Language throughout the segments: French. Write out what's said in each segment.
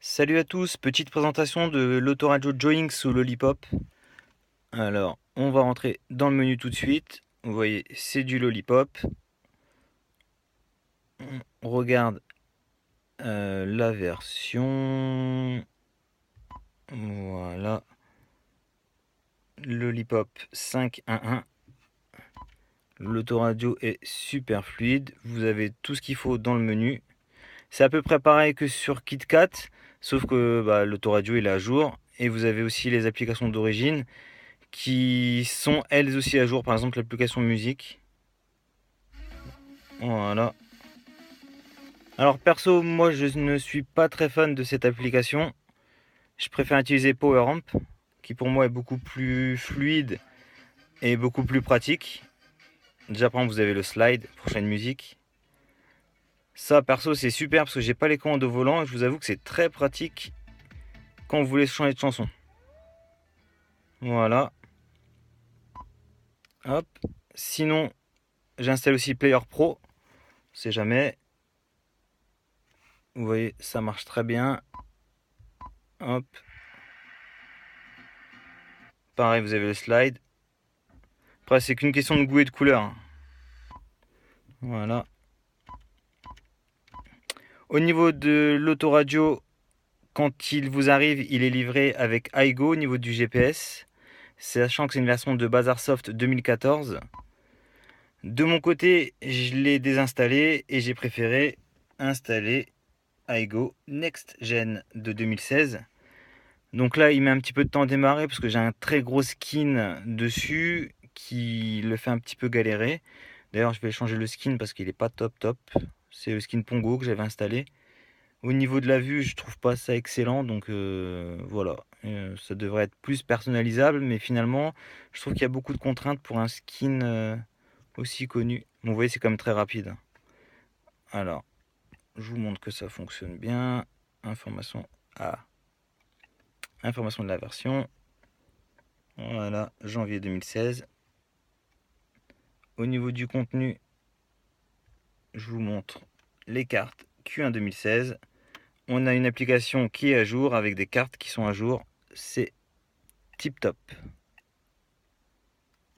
Salut à tous, petite présentation de l'autoradio Joying sous Lollipop. Alors, on va rentrer dans le menu tout de suite. Vous voyez, c'est du Lollipop. On regarde la version. Voilà. Lollipop 5.1.1. L'autoradio est super fluide. Vous avez tout ce qu'il faut dans le menu. C'est à peu près pareil que sur KitKat, sauf que l'autoradio il est à jour. Et vous avez aussi les applications d'origine qui sont elles aussi à jour, par exemple l'application musique. Voilà. Alors perso, moi je ne suis pas très fan de cette application. Je préfère utiliser PowerAmp, qui pour moi est beaucoup plus fluide et beaucoup plus pratique. Déjà par exemple vous avez le slide, prochaine musique. Ça perso c'est super parce que j'ai pas les commandes au volant et je vous avoue que c'est très pratique quand vous voulez changer de chanson. Voilà. Hop. Sinon, j'installe aussi Player Pro. On sait jamais. Vous voyez, ça marche très bien. Hop. Pareil, vous avez le slide. Après, c'est qu'une question de goût et de couleur. Voilà. Au niveau de l'autoradio, quand il vous arrive, il est livré avec iGo au niveau du GPS. Sachant que c'est une version de Bazarsoft 2014. De mon côté, je l'ai désinstallé et j'ai préféré installer iGo Next Gen de 2016. Donc là, il met un petit peu de temps à démarrer parce que j'ai un très gros skin dessus qui le fait un petit peu galérer. D'ailleurs, je vais changer le skin parce qu'il est pas top. C'est le skin Pongo que j'avais installé. Au niveau de la vue, je trouve pas ça excellent, donc voilà. Ça devrait être plus personnalisable, mais finalement, je trouve qu'il y a beaucoup de contraintes pour un skin aussi connu. Bon, vous voyez, c'est quand même très rapide. Alors, je vous montre que ça fonctionne bien. Information de la version. Voilà, janvier 2016. Au niveau du contenu, je vous montre les cartes Q1 2016. On a une application qui est à jour avec des cartes qui sont à jour. C'est tip top.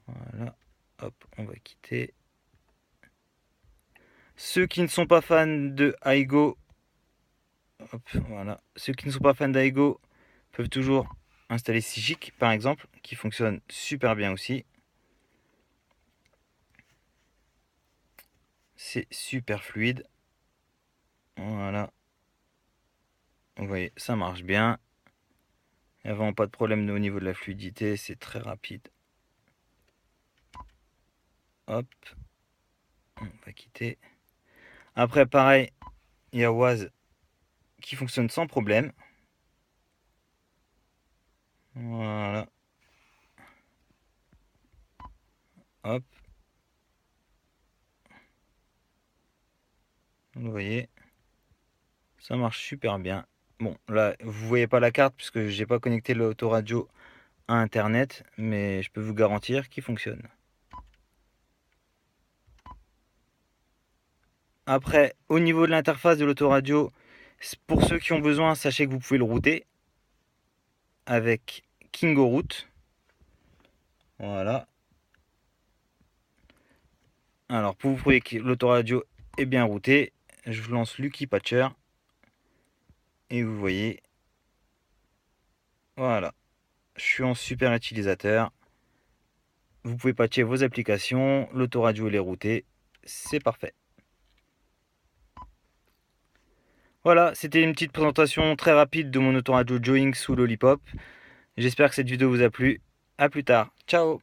Voilà. Hop, on va quitter. Ceux qui ne sont pas fans de iGo, hop, voilà. Ceux qui ne sont pas fans d'iGo peuvent toujours installer Sigic par exemple, qui fonctionne super bien aussi. C'est super fluide. Voilà. Vous voyez, ça marche bien. Il n'y a vraiment pas de problème au niveau de la fluidité, c'est très rapide. Hop, on va quitter. Après, pareil, il y a Waz qui fonctionne sans problème. Voilà. Hop. Vous voyez, ça marche super bien. Bon, là, vous voyez pas la carte puisque j'ai pas connecté l'autoradio à Internet, mais je peux vous garantir qu'il fonctionne. Après, au niveau de l'interface de l'autoradio, pour ceux qui ont besoin, sachez que vous pouvez le router avec Kingo Root. Voilà. Alors, pour vous prouver que l'autoradio est bien routé, je vous lance Lucky Patcher. Et vous voyez, voilà. Je suis en super utilisateur. Vous pouvez patcher vos applications, l'autoradio est routé. C'est parfait. Voilà, c'était une petite présentation très rapide de mon autoradio Joying sous Lollipop. J'espère que cette vidéo vous a plu. A plus tard. Ciao.